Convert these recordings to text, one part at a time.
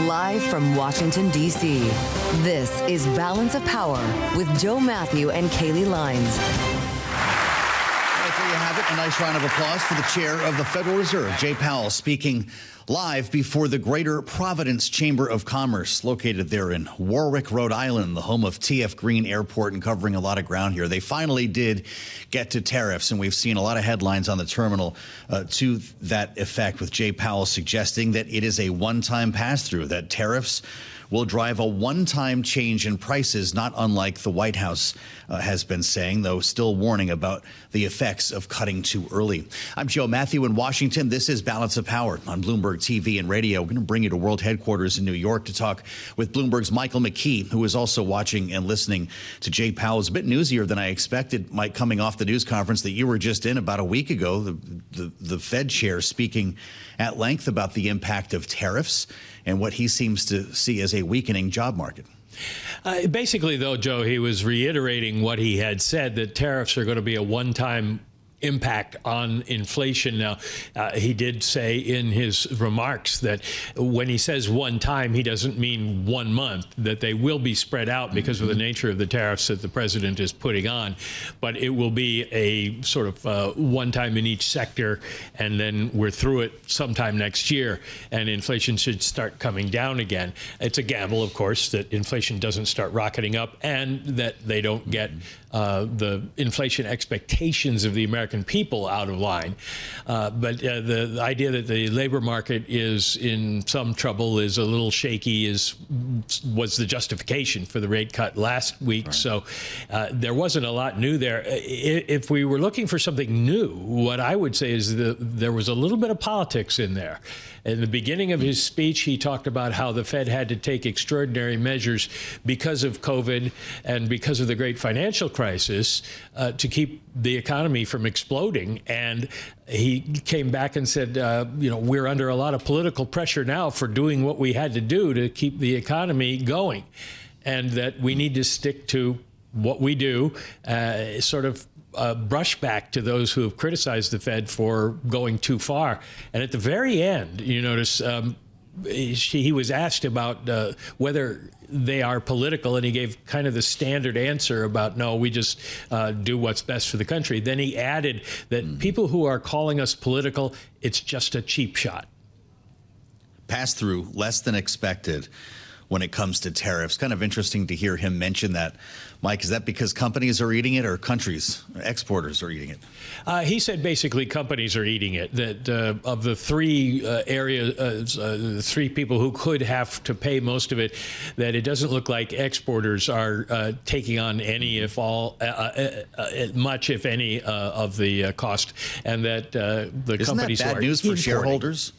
Live from Washington, D.C., this is Balance of Power with Joe Mathieu and Kaylee Lines. There you have it. A nice round of applause for the chair of the Federal Reserve, Jay Powell, speaking live before the Greater Providence Chamber of Commerce, located there in Warwick, Rhode Island, the home of T.F. Green Airport, and covering a lot of ground here. They finally did get to tariffs, and we've seen a lot of headlines on the terminal to that effect, with Jay Powell suggesting that it is a one-time pass-through, that tariffs will drive a one-time change in prices, not unlike the White House has been saying, though still warning about the effects of cutting too early. I'm Joe Mathieu in Washington. This is Balance of Power on Bloomberg TV and radio. We're going to bring you to World Headquarters in New York to talk with Bloomberg's Michael McKee, who is also watching and listening to Jay Powell. It's a bit newsier than I expected, Mike, coming off the news conference that you were just in about a week ago. The Fed chair speaking at length about the impact of tariffs and what he seems to see as a weakening job market. Basically, though, Joe, he was reiterating what he had said, that tariffs are going to be a one-time impact on inflation. Now, he did say in his remarks that when he says one time, he doesn't mean 1 month, that they will be spread out because of the nature of the tariffs that the president is putting on. But it will be a sort of one time in each sector, and then we're through it sometime next year, and inflation should start coming down again. It's a gamble, of course, that inflation doesn't start rocketing up and that they don't get the inflation expectations of the American people out of line. But the idea that the labor market is in some trouble is a little shaky, was the justification for the rate cut last week. Right. So there wasn't a lot new there. If we were looking for something new, what I would say is there was a little bit of politics in there. In the beginning of his speech, he talked about how the Fed had to take extraordinary measures because of COVID and because of the great financial crisis to keep the economy from exploding. And he came back and said, we're under a lot of political pressure now for doing what we had to do to keep the economy going, and that we need to stick to what we do, sort of brush back to those who have criticized the Fed for going too far. And at the very end, you notice he was asked about whether they are political, and he gave kind of the standard answer about, no, we just do what's best for the country. Then he added that people who are calling us political, it's just a cheap shot. Pass through less than expected when it comes to tariffs. Kind of interesting to hear him mention that. Mike, is that because companies are eating it, or countries, exporters are eating it? He said basically companies are eating it. That of the three three people who could have to pay most of it, that it doesn't look like exporters are taking on any, if all, much, if any, of the cost, and that the Isn't companies that bad who are news for importing, shareholders?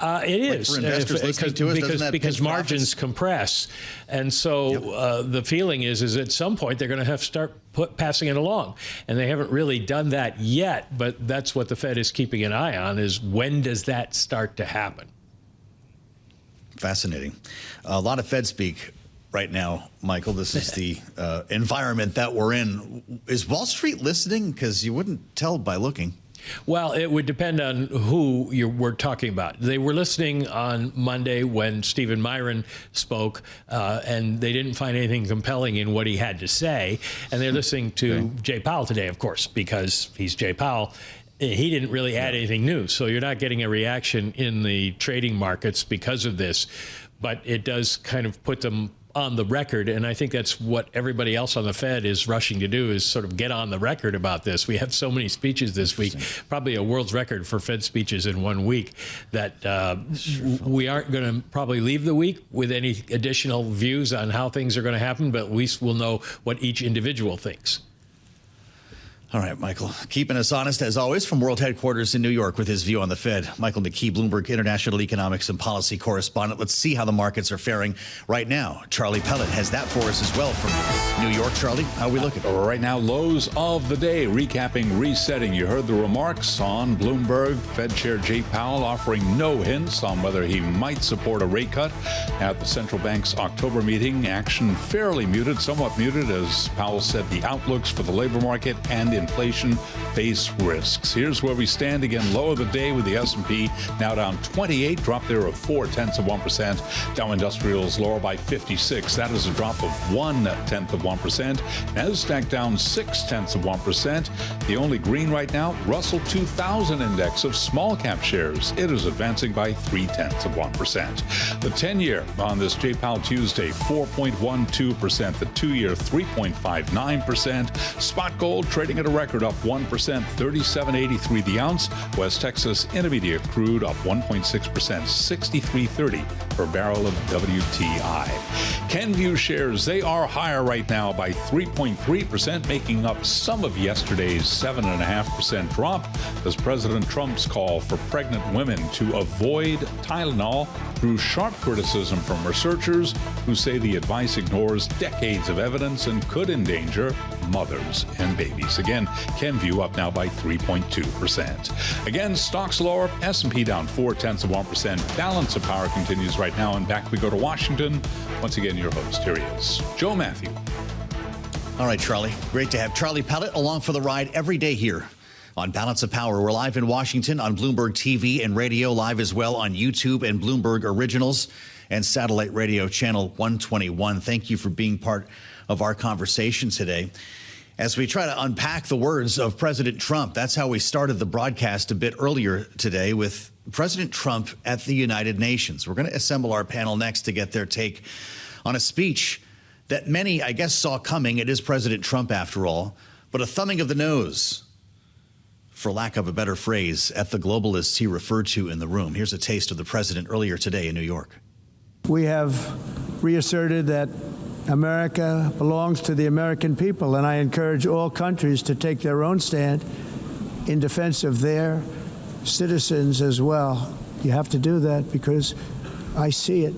It is, for investors listening to us, because margins compress, and so the feeling is at some point they're going to have to start passing it along, and they haven't really done that yet. But that's what the Fed is keeping an eye on: is when does that start to happen? Fascinating. A lot of Fed speak right now, Michael. This is the environment that we're in. Is Wall Street listening? Because you wouldn't tell by looking. Well, it would depend on who you were talking about. They were listening on Monday when Stephen Myron spoke, and they didn't find anything compelling in what he had to say. And they're listening to Jay Powell today, of course, because he's Jay Powell. He didn't really add anything new. So you're not getting a reaction in the trading markets because of this. But it does kind of put them on the record, and I think that's what everybody else on the Fed is rushing to do, is sort of get on the record about this. We have so many speeches this week, probably a world's record for Fed speeches in 1 week, that we aren't going to probably leave the week with any additional views on how things are going to happen, but at least we'll know what each individual thinks. All right, Michael, keeping us honest as always from World Headquarters in New York with his view on the Fed. Michael McKee, Bloomberg International Economics and Policy Correspondent. Let's see how the markets are faring right now. Charlie Pellet has that for us as well from New York. Charlie, how are we looking? Right now, lows of the day, recapping, resetting. You heard the remarks on Bloomberg. Fed Chair Jay Powell offering no hints on whether he might support a rate cut at the central bank's October meeting. Action fairly muted, somewhat muted, as Powell said the outlooks for the labor market and inflation face risks. Here's where we stand again. Low of the day with the S&P now down 28, drop there of 0.4%. Dow Industrials lower by 56. That is a drop of 0.1%. Nasdaq down 0.6%. The only green right now, Russell 2000 index of small cap shares. It is advancing by 0.3%. The 10-year on this J. Powell Tuesday, 4.12%. The 2-year, 3.59%. Spot gold trading at a record up 1%, 37.83 the ounce. West Texas Intermediate crude up 1.6%, 63.30 per barrel of WTI. Kenvue shares, they are higher right now by 3.3%, making up some of yesterday's 7.5% drop as President Trump's call for pregnant women to avoid Tylenol drew sharp criticism from researchers who say the advice ignores decades of evidence and could endanger mothers and babies. Again, Kenvue up now by 3.2%. Again, stocks lower, S&P down 0.4%. Balance of power continues right now, and back we go to Washington. Once again, your host, here he is, Joe Mathieu. All right, Charlie. Great to have Charlie Pellet along for the ride every day here on Balance of Power. We're live in Washington on Bloomberg TV and radio, live as well on YouTube and Bloomberg Originals and satellite radio channel 121. Thank you for being part of our conversation today. As we try to unpack the words of President Trump, that's how we started the broadcast a bit earlier today with President Trump at the United Nations. We're going to assemble our panel next to get their take on a speech that many, I guess, saw coming. It is President Trump, after all, but a thumbing of the nose, for lack of a better phrase, at the globalists he referred to in the room. Here's a taste of the president earlier today in New York. We have reasserted that America belongs to the American people, and I encourage all countries to take their own stand in defense of their citizens as well. You have to do that because I see it.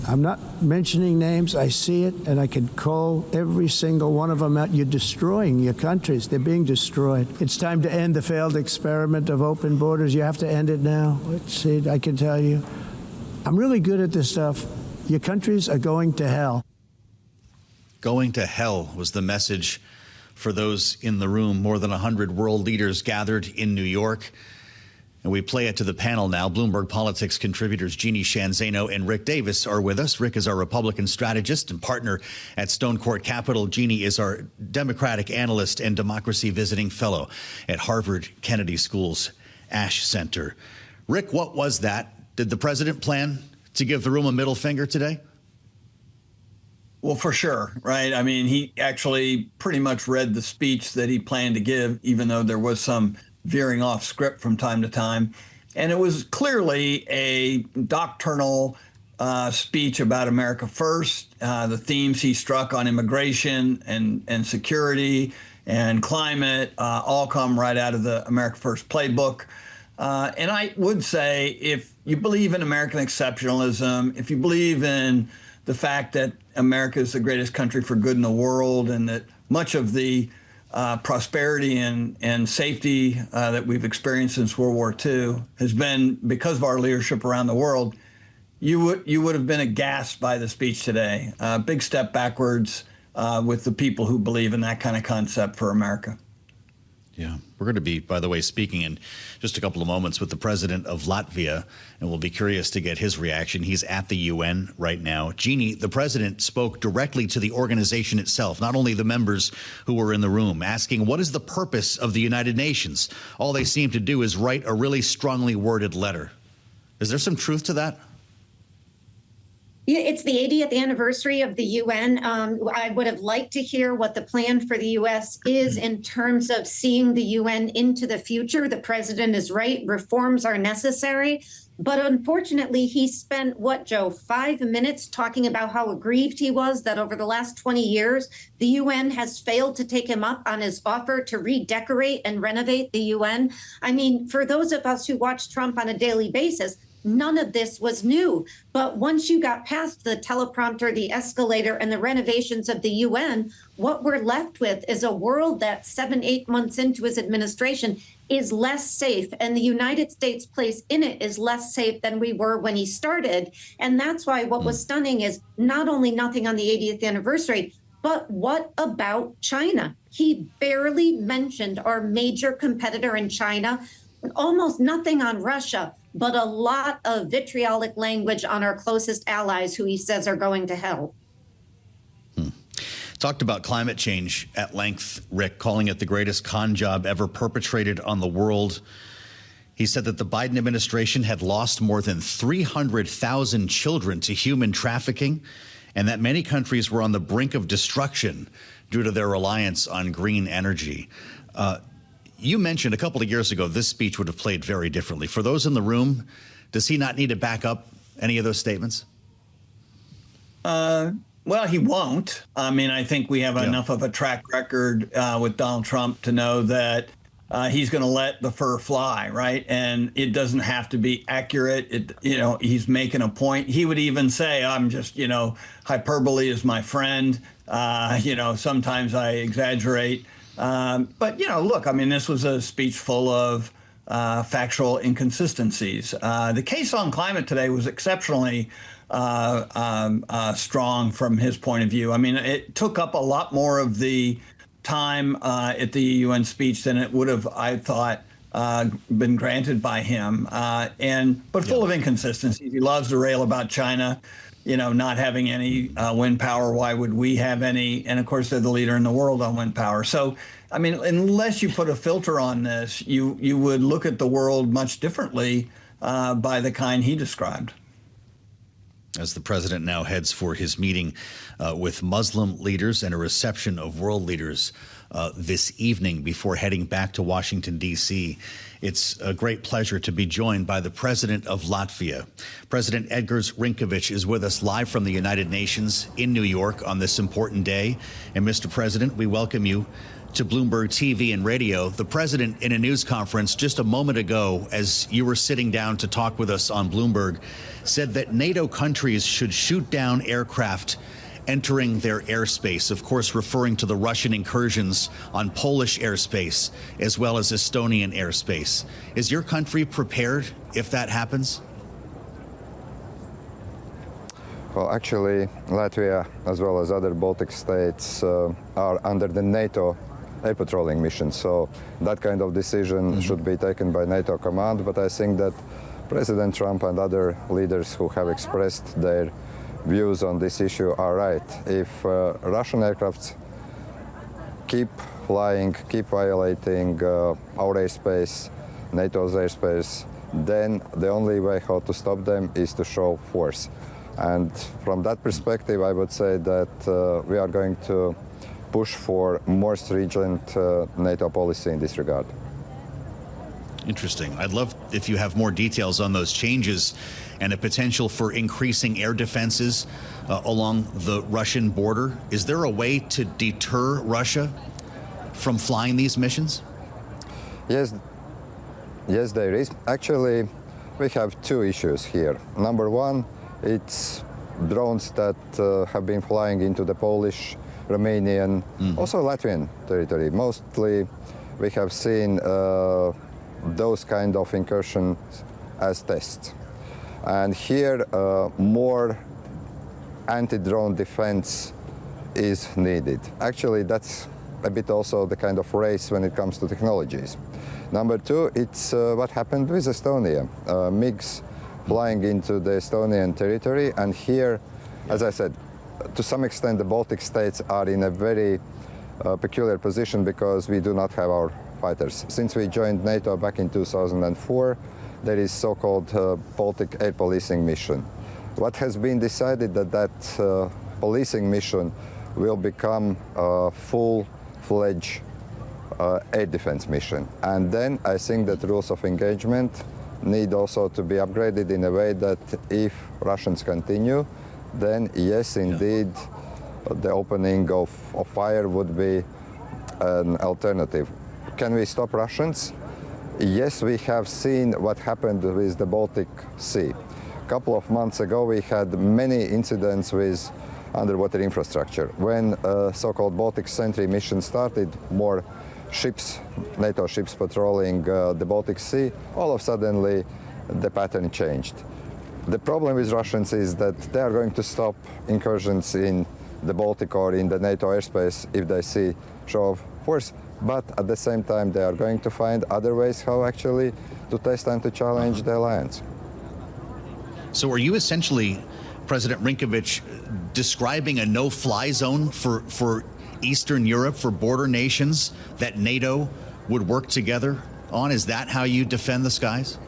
I'm not mentioning names. I see it, and I can call every single one of them out. You're destroying your countries. They're being destroyed. It's time to end the failed experiment of open borders. You have to end it now. Let's see. I can tell you, I'm really good at this stuff. Your countries are going to hell. Going to hell was the message for those in the room. More than 100 world leaders gathered in New York. And we play it to the panel now. Bloomberg Politics contributors Jeanne, Zaino, and Rick Davis are with us. Rick is our Republican strategist and partner at Stonecourt Capital. Jeanne is our Democratic analyst and democracy visiting fellow at Harvard Kennedy School's Ash Center. Rick, what was that? Did the president plan to give the room a middle finger today? Well, for sure, right? I mean, he actually pretty much read the speech that he planned to give, even though there was some veering off script from time to time. And it was clearly a doctrinal speech about America first. The themes he struck on immigration and security and climate all come right out of the America First playbook. And I would say, if you believe in American exceptionalism, if you believe in the fact that America is the greatest country for good in the world, and that much of the prosperity and safety that we've experienced since World War II has been because of our leadership around the world, you would have been aghast by the speech today. Big step backwards with the people who believe in that kind of concept for America. Yeah, we're going to be, by the way, speaking in just a couple of moments with the president of Latvia, and we'll be curious to get his reaction. He's at the UN right now. Jeanne, the president spoke directly to the organization itself, not only the members who were in the room, asking what is the purpose of the United Nations? All they seem to do is write a really strongly worded letter. Is there some truth to that? Yeah, it's the 80th anniversary of the UN. I would have liked to hear what the plan for the U.S. is in terms of seeing the UN into the future. The president is right. Reforms are necessary. But unfortunately, he spent, Joe, 5 minutes talking about how aggrieved he was that over the last 20 years, the UN has failed to take him up on his offer to redecorate and renovate the UN. I mean, for those of us who watch Trump on a daily basis, none of this was new. But once you got past the teleprompter, the escalator, and the renovations of the UN, what we're left with is a world that 7-8 months into his administration is less safe. And the United States' place in it is less safe than we were when he started. And that's why what was stunning is not only nothing on the 80th anniversary, But what about China? He barely mentioned our major competitor in China, almost nothing on Russia, but a lot of vitriolic language on our closest allies who he says are going to hell. Talked about climate change at length, Rick, calling it the greatest con job ever perpetrated on the world. He said that the Biden administration had lost more than 300,000 children to human trafficking, and that many countries were on the brink of destruction due to their reliance on green energy. You mentioned a couple of years ago this speech would have played very differently. For those in the room, does he not need to back up any of those statements? Well, he won't. I mean, I think we have enough of a track record with Donald Trump to know that he's going to let the fur fly, right? And it doesn't have to be accurate. He's making a point. He would even say, I'm just, hyperbole is my friend. Sometimes I exaggerate. But, look, I mean, this was a speech full of factual inconsistencies. The case on climate today was exceptionally strong from his point of view. I mean, it took up a lot more of the time at the UN speech than it would have, I thought, been granted by him. But full of inconsistencies. He loves to rail about China, not having any wind power. Why would we have any? And of course, they're the leader in the world on wind power. So, I mean, unless you put a filter on this, you would look at the world much differently by the kind he described. As the president now heads for his meeting with Muslim leaders and a reception of world leaders this evening before heading back to Washington, D.C., it's a great pleasure to be joined by the president of Latvia. President Edgars Rinkēvičs is with us live from the United Nations in New York on this important day. And Mr. President, we welcome you to Bloomberg TV and radio. The president, in a news conference just a moment ago, as you were sitting down to talk with us on Bloomberg, said that NATO countries should shoot down aircraft entering their airspace, of course, referring to the Russian incursions on Polish airspace as well as Estonian airspace. Is your country prepared if that happens? Well, actually, Latvia, as well as other Baltic states, are under the NATO air patrolling mission. So that kind of decision should be taken by NATO command. But I think that President Trump and other leaders who have expressed their views on this issue are right. If Russian aircrafts keep flying, keep violating our airspace, NATO's airspace, then the only way how to stop them is to show force. And from that perspective, I would say that we are going to push for more stringent NATO policy in this regard. Interesting. I'd love if you have more details on those changes and the potential for increasing air defenses along the Russian border. Is there a way to deter Russia from flying these missions? Yes, there is. Actually, we have two issues here. Number one, it's drones that have been flying into the Polish, Romanian, also Latvian territory. Mostly, we have seen those kind of incursions as tests. And here, more anti-drone defense is needed. Actually, that's a bit also the kind of race when it comes to technologies. Number two, it's what happened with Estonia. MiGs flying into the Estonian territory, and here, as I said, to some extent the Baltic states are in a very peculiar position because we do not have our fighters. Since we joined NATO back in 2004, there is so-called Baltic air policing mission. What has been decided that policing mission will become a full-fledged air defense mission. And then I think that rules of engagement need also to be upgraded in a way that if Russians continue, then yes, indeed, the opening of fire would be an alternative. Can we stop Russians? Yes, we have seen what happened with the Baltic Sea. A couple of months ago, we had many incidents with underwater infrastructure. When so-called Baltic Sentry mission started, more ships, NATO ships patrolling the Baltic Sea, all of a sudden the pattern changed. The problem with Russians is that they are going to stop incursions in the Baltic or in the NATO airspace if they see show of force. But at the same time, they are going to find other ways how actually to test and to challenge the alliance. So are you essentially, President Rinkēvičs, describing a no-fly zone for Eastern Europe, for border nations that NATO would work together on? Is that how you defend the skies?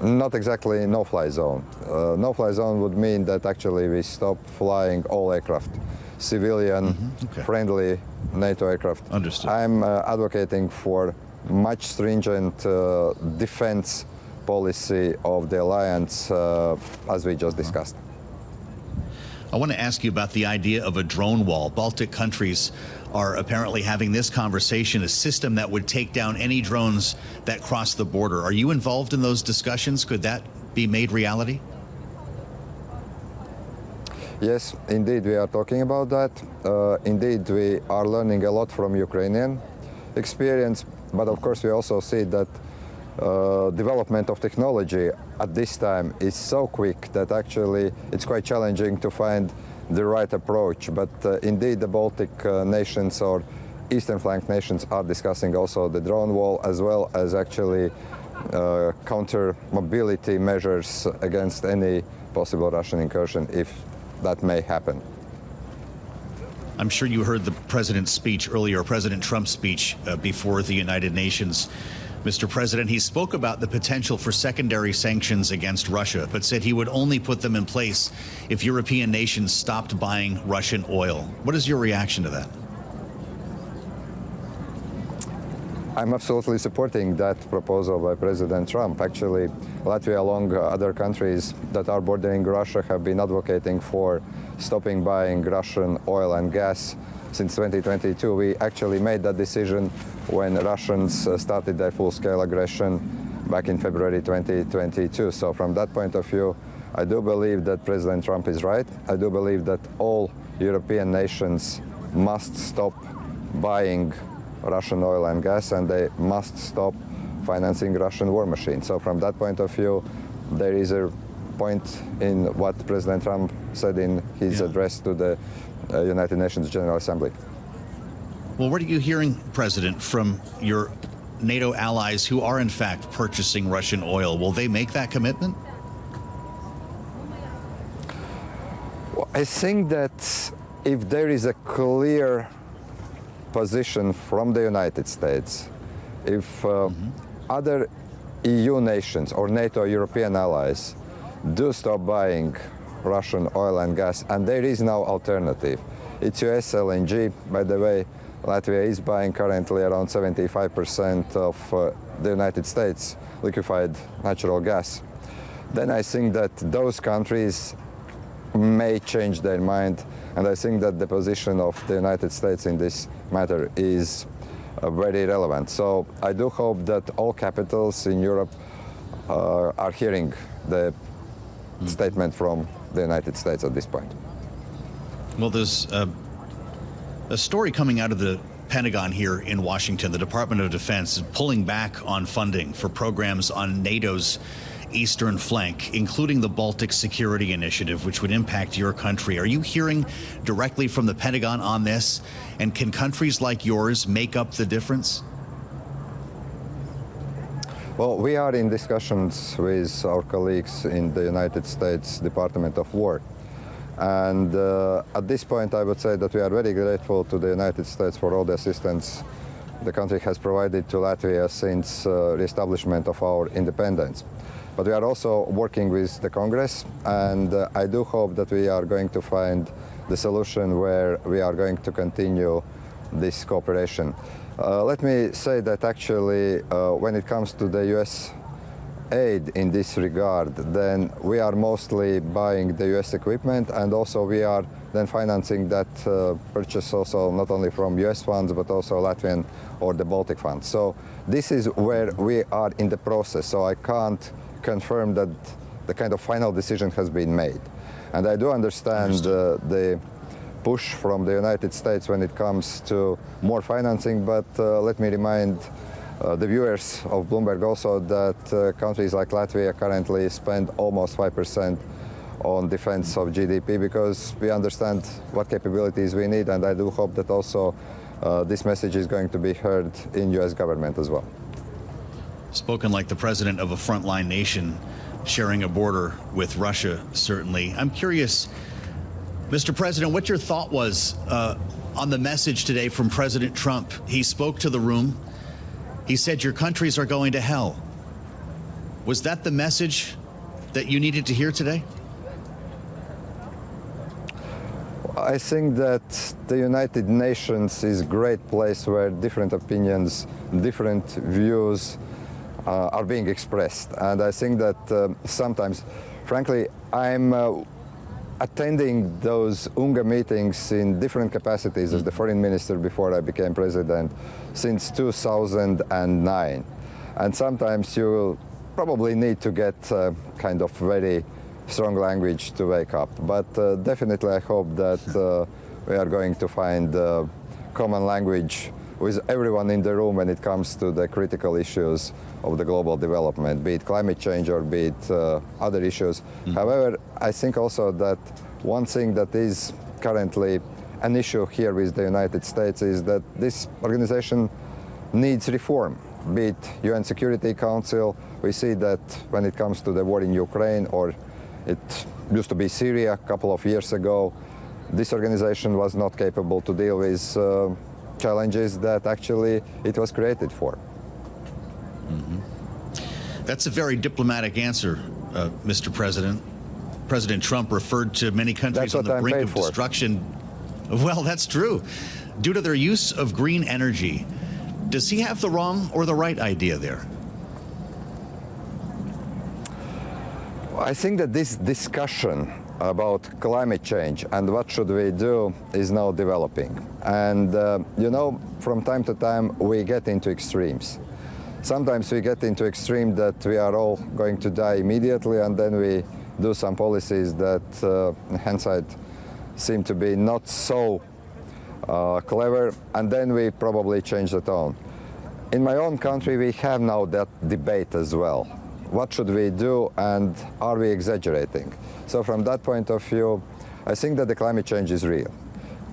Not exactly no-fly zone. No-fly zone would mean that actually we stop flying all aircraft, civilian, friendly NATO aircraft. Understood. I'm advocating for much stringent defense policy of the alliance, as we just discussed. I want to ask you about the idea of a drone wall. Baltic countries are apparently having this conversation, a system that would take down any drones that cross the border. Are you involved in those discussions? Could that be made reality? Yes, indeed, we are talking about that. Indeed, we are learning a lot from Ukrainian experience, but of course we also see that development of technology at this time is so quick that actually it's quite challenging to find the right approach. But indeed, the Baltic nations or eastern flank nations are discussing also the drone wall, as well as actually counter mobility measures against any possible Russian incursion if that may happen. I'm sure you heard the president's speech earlier, President Trump's speech before the United Nations. Mr. President, he spoke about the potential for secondary sanctions against Russia, but said he would only put them in place if European nations stopped buying Russian oil. What is your reaction to that? I'm absolutely supporting that proposal by President Trump. Actually, Latvia, along other countries that are bordering Russia, have been advocating for stopping buying Russian oil and gas since 2022. We actually made that decision when Russians started their full-scale aggression back in February 2022. So from that point of view, I do believe that President Trump is right. I do believe that all European nations must stop buying Russian oil and gas, and they must stop financing Russian war machines. So from that point of view, there is a point in what President Trump said in his address to the United Nations General Assembly. Well, what are you hearing, President, from your NATO allies who are in fact purchasing Russian oil? Will they make that commitment? Well, I think that if there is a clear position from the United States, if other EU nations or NATO European allies do stop buying Russian oil and gas, and there is no alternative. It's US LNG, by the way. Latvia is buying currently around 75% of the United States liquefied natural gas. Then I think that those countries may change their mind, and I think that the position of the United States in this matter is very relevant. So I do hope that all capitals in Europe are hearing the statement from the United States at this point. Well, there's a story coming out of the Pentagon here in Washington. The Department of Defense is pulling back on funding for programs on NATO's eastern flank, including the Baltic Security Initiative, which would impact your country. Are you hearing directly from the Pentagon on this? And can countries like yours make up the difference? Well, we are in discussions with our colleagues in the United States Department of War. And at this point, I would say that we are very grateful to the United States for all the assistance the country has provided to Latvia since re-establishment of our independence. But we are also working with the Congress, and I do hope that we are going to find the solution where we are going to continue this cooperation. Let me say that actually, when it comes to the U.S. aid in this regard, then we are mostly buying the U.S. equipment, and also we are then financing that purchase also not only from U.S. funds, but also Latvian or the Baltic funds. So this is where we are in the process, so I can't confirm that the kind of final decision has been made. And I do understand the push from the United States when it comes to more financing, but let me remind the viewers of Bloomberg also that countries like Latvia currently spend almost 5% on defense of GDP, because we understand what capabilities we need, and I do hope that also this message is going to be heard in U.S. government as well. Spoken like the president of a frontline nation, sharing a border with Russia, certainly. I'm curious, Mr. President, what your thought was on the message today from President Trump. He spoke to the room. He said, your countries are going to hell. Was that the message that you needed to hear today? I think that the United Nations is a great place where different opinions, different views are being expressed. And I think that sometimes, frankly, I'm attending those UNGA meetings in different capacities as the foreign minister before I became president since 2009. And sometimes you will probably need to get kind of very strong language to wake up. But definitely I hope that we are going to find common language with everyone in the room when it comes to the critical issues of the global development, be it climate change or be it other issues. However, I think also that one thing that is currently an issue here with the United States is that this organization needs reform, be it UN Security Council. We see that when it comes to the war in Ukraine, or it used to be Syria a couple of years ago, this organization was not capable to deal with challenges that actually it was created for. That's a very diplomatic answer, Mr. President. President Trump referred to many countries on the brink of destruction. Well, that's true. Due to their use of green energy. Does he have the wrong or the right idea there? I think that this discussion about climate change and what should we do is now developing. And, you know, from time to time we get into extremes. Sometimes we get into extreme that we are all going to die immediately, and then we do some policies that, in hindsight, seem to be not so clever, and then we probably change the tone. In my own country, we have now that debate as well. What should we do, and are we exaggerating? So from that point of view, I think that the climate change is real.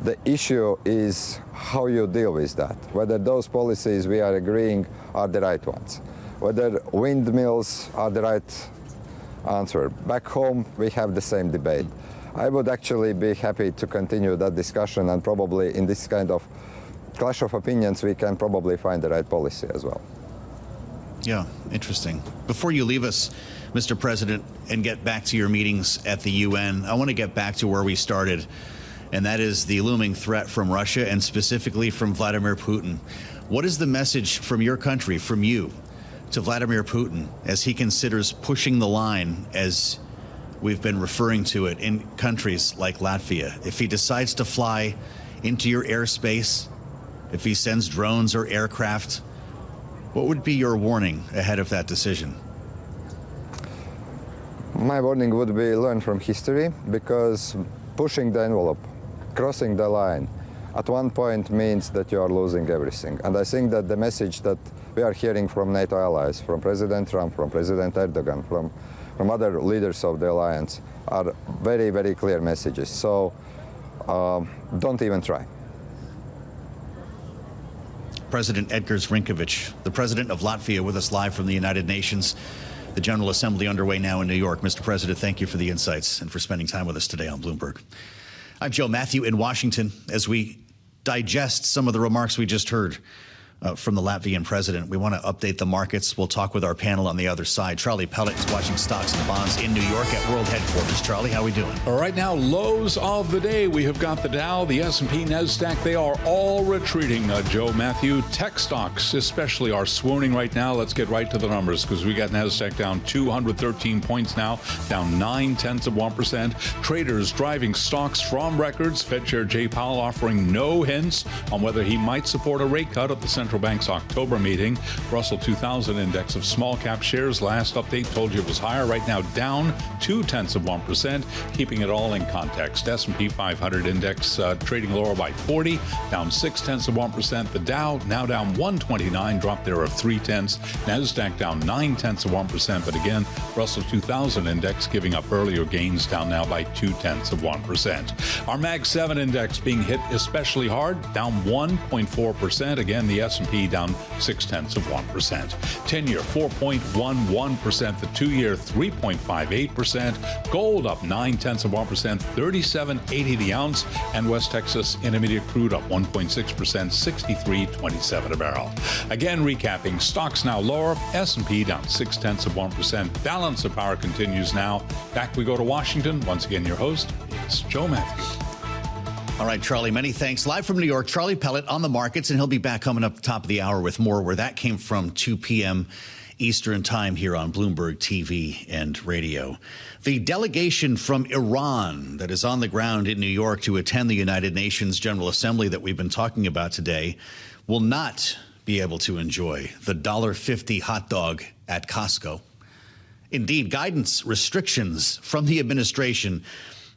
The issue is how you deal with that, whether those policies we are agreeing are the right ones, whether windmills are the right answer. Back home, we have the same debate. I would actually be happy to continue that discussion, and probably in this kind of clash of opinions, we can probably find the right policy as well. Yeah, interesting. Before you leave us, Mr. President, and get back to your meetings at the UN, I want to get back to where we started, and that is the looming threat from Russia, and specifically from Vladimir Putin. What is the message from your country, from you, to Vladimir Putin as he considers pushing the line, as we've been referring to it, in countries like Latvia? If he decides to fly into your airspace, if he sends drones or aircraft, what would be your warning ahead of that decision? My warning would be learn from history, because pushing the envelope, crossing the line, at one point means that you are losing everything. And I think that the message that we are hearing from NATO allies, from President Trump, from President Erdogan, from other leaders of the alliance, are very, very clear messages. So don't even try. President Edgars Rinkēvičs, the president of Latvia, with us live from the United Nations. The General Assembly underway now in New York. Mr. President, thank you for the insights and for spending time with us today on Bloomberg. I'm Joe Mathieu in Washington as we digest some of the remarks we just heard from the Latvian president. We want to update the markets. We'll talk with our panel on the other side. Charlie Pellet is watching stocks and bonds in New York at World Headquarters. Charlie, how are we doing? All right, now lows of the day. We have got the Dow, the S&P, NASDAQ. They are all retreating. Joe Mathieu, tech stocks especially are swooning right now. Let's get right to the numbers, because we got NASDAQ down 213 points now, down 0.9%. Traders driving stocks from records. Fed Chair Jay Powell offering no hints on whether he might support a rate cut at the Central central bank's October meeting. Russell 2000 index of small cap shares, last update told you it was higher. Right now down 0.2%, keeping it all in context. S&P 500 index trading lower by 40, down 0.6%. The Dow now down 129, drop there of 0.3. Nasdaq down 0.9%, but again, Russell 2000 index giving up earlier gains, down now by 0.2%. Our Mag 7 index being hit especially hard, down 1.4%. Again, the S&P down 0.6%. 10-year 4.11%, the 2-year 3.58%. Gold up 0.9%, 37.80 the ounce, and West Texas Intermediate crude up 1.6%, 63.27 a barrel. Again, recapping, stocks now lower, S&P down 0.6%. Balance of power continues now. Back we go to Washington. Once again, your host is Joe Mathieu. All right, Charlie, many thanks. Live from New York, Charlie Pellet on the markets, and he'll be back coming up at the top of the hour with more where that came from, 2 p.m. Eastern time here on Bloomberg TV and radio. The delegation from Iran that is on the ground in New York to attend the United Nations General Assembly that we've been talking about today will not be able to enjoy the $1.50 hot dog at Costco. Indeed, guidance restrictions from the administration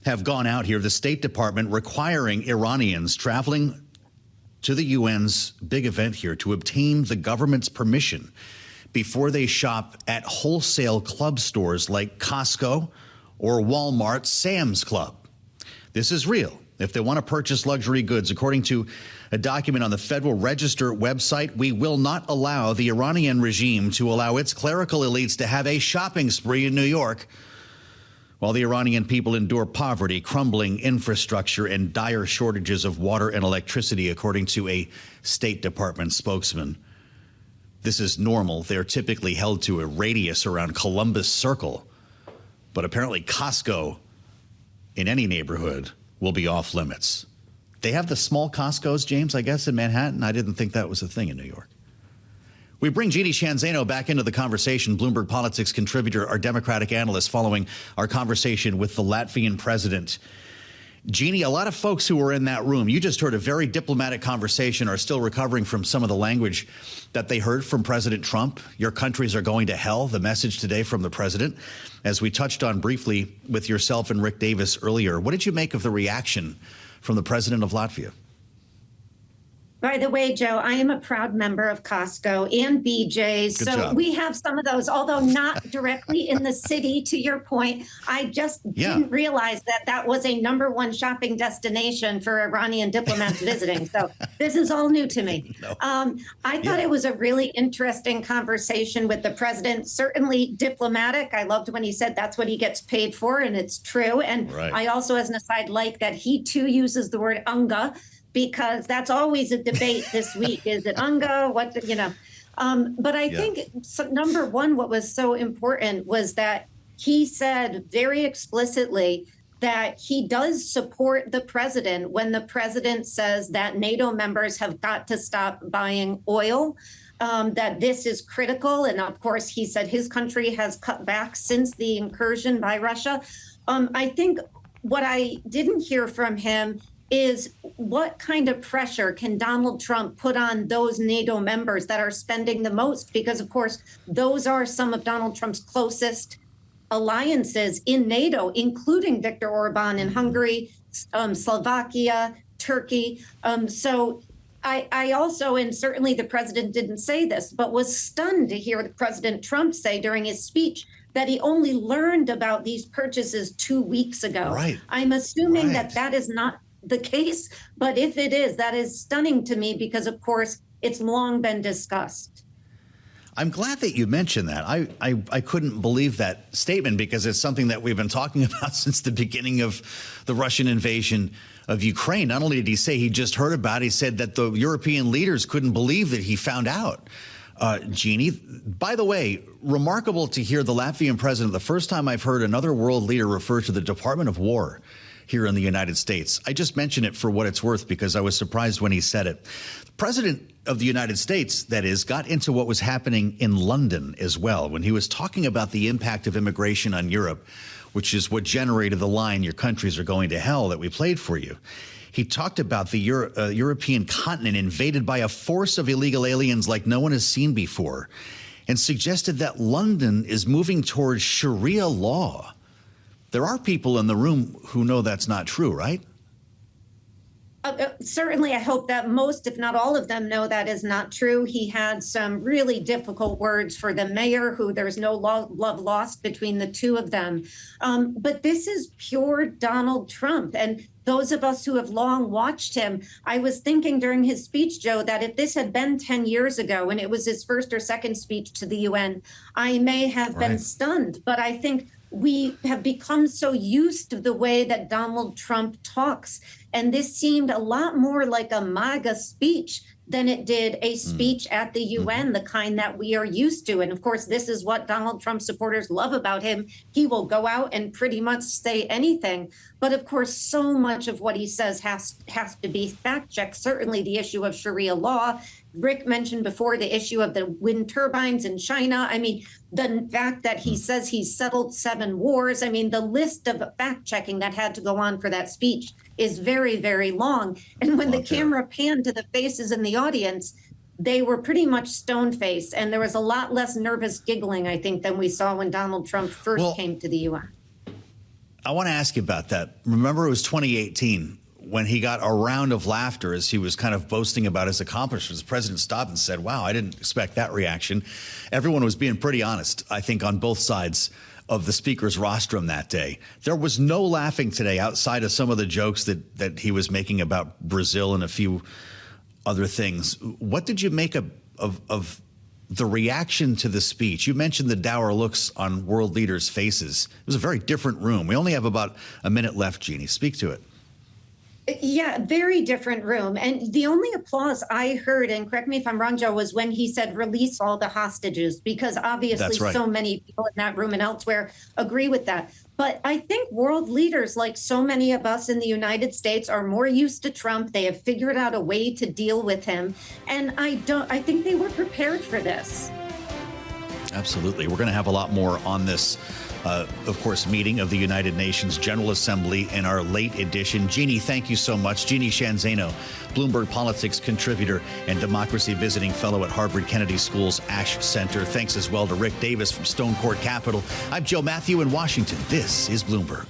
have gone out here. The State Department requiring Iranians traveling to the UN's big event here to obtain the government's permission before they shop at wholesale club stores like Costco or Walmart, Sam's Club. This is real. If they want to purchase luxury goods, according to a document on the Federal Register website, we will not allow the Iranian regime to allow its clerical elites to have a shopping spree in New York, while the Iranian people endure poverty, crumbling infrastructure, and dire shortages of water and electricity, according to a State Department spokesman. This is normal. They're typically held to a radius around Columbus Circle. But apparently Costco in any neighborhood will be off limits. They have the small Costcos, James, I guess, in Manhattan. I didn't think that was a thing in New York. We bring Jeanne Zaino back into the conversation, Bloomberg Politics contributor, our Democratic analyst, following our conversation with the Latvian president. Jeanne, a lot of folks who were in that room, you just heard a very diplomatic conversation, are still recovering from some of the language that they heard from President Trump. Your countries are going to hell, the message today from the president, as we touched on briefly with yourself and Rick Davis earlier. What did you make of the reaction from the president of Latvia? By the way, Joe, I am a proud member of Costco and BJ's. Good so job. We have some of those, although not directly in the city, to your point. I just didn't realize that that was a #1 shopping destination for Iranian diplomats visiting. So this is all new to me. No. I thought it was a really interesting conversation with the president, certainly diplomatic. I loved when he said that's what he gets paid for, and it's true. And I also, as an aside, like that he too uses the word UNGA, because that's always a debate this week. Is it UNGA? What, you know? But I think #1, what was so important was that he said very explicitly that he does support the president when the president says that NATO members have got to stop buying oil, that this is critical. And of course, he said his country has cut back since the incursion by Russia. I think what I didn't hear from him is what kind of pressure can Donald Trump put on those NATO members that are spending the most? Because, of course, those are some of Donald Trump's closest alliances in NATO, including Viktor Orban in Hungary, Slovakia, Turkey. So I also, and certainly the president didn't say this, but was stunned to hear President Trump say during his speech that he only learned about these purchases 2 weeks ago. I'm assuming that that is not the case, but if it is, that is stunning to me because, of course, it's long been discussed. I'm glad that you mentioned that. I couldn't believe that statement because it's something that we've been talking about since the beginning of the Russian invasion of Ukraine. Not only did he say he just heard about it, he said that the European leaders couldn't believe that he found out. Jeanne, by the way, remarkable to hear the Latvian president, the first time I've heard another world leader refer to the Department of War here in the United States. I just mention it for what it's worth because I was surprised when he said it. The president of the United States, that is, got into what was happening in London as well when he was talking about the impact of immigration on Europe, which is what generated the line, your countries are going to hell, that we played for you. he talked about the European continent invaded by a force of illegal aliens like no one has seen before, and suggested that London is moving towards Sharia law. There are people in the room who know that's not true, right? Certainly, I hope that most, if not all of them, know that is not true. He had some really difficult words for the mayor, who there's no love lost between the two of them. But this is pure Donald Trump. And those of us who have long watched him, I was thinking during his speech, Joe, that if this had been 10 years ago and it was his first or second speech to the UN, I may have been stunned. But I think we have become so used to the way that Donald Trump talks. And this seemed a lot more like a MAGA speech than it did a speech at the UN, the kind that we are used to. And of course, this is what Donald Trump supporters love about him. He will go out and pretty much say anything. But of course, so much of what he says has to be fact checked. Certainly the issue of Sharia law. Rick mentioned before the issue of the wind turbines in China. I mean, the fact that he says he's settled 7 wars. I mean, the list of fact checking that had to go on for that speech is very, very long. And when the camera panned to the faces in the audience, they were pretty much stone-faced. And there was a lot less nervous giggling, I think, than we saw when Donald Trump first came to the UN. I want to ask you about that. Remember, it was 2018 when he got a round of laughter as he was kind of boasting about his accomplishments. The president stopped and said, wow, I didn't expect that reaction. Everyone was being pretty honest, I think, on both sides of the speaker's rostrum that day. There was no laughing today outside of some of the jokes that he was making about Brazil and a few other things. What did you make of the reaction to the speech? You mentioned the dour looks on world leaders' faces. It was a very different room. We only have about a minute left, Jeanne. Speak to it. Yeah, very different room. And the only applause I heard, and correct me if I'm wrong, Joe, was when he said release all the hostages, because obviously so many people in that room and elsewhere agree with that. But I think world leaders, like so many of us in the United States, are more used to Trump. They have figured out a way to deal with him. And I think they were prepared for this. Absolutely. We're going to have a lot more on this, of course, meeting of the United Nations General Assembly in our late edition. Jeanne, thank you so much. Jeanne Zaino, Bloomberg Politics contributor and democracy visiting fellow at Harvard Kennedy School's Ash Center. Thanks as well to Rick Davis from Stonecourt Capital. I'm Joe Mathieu in Washington. This is Bloomberg.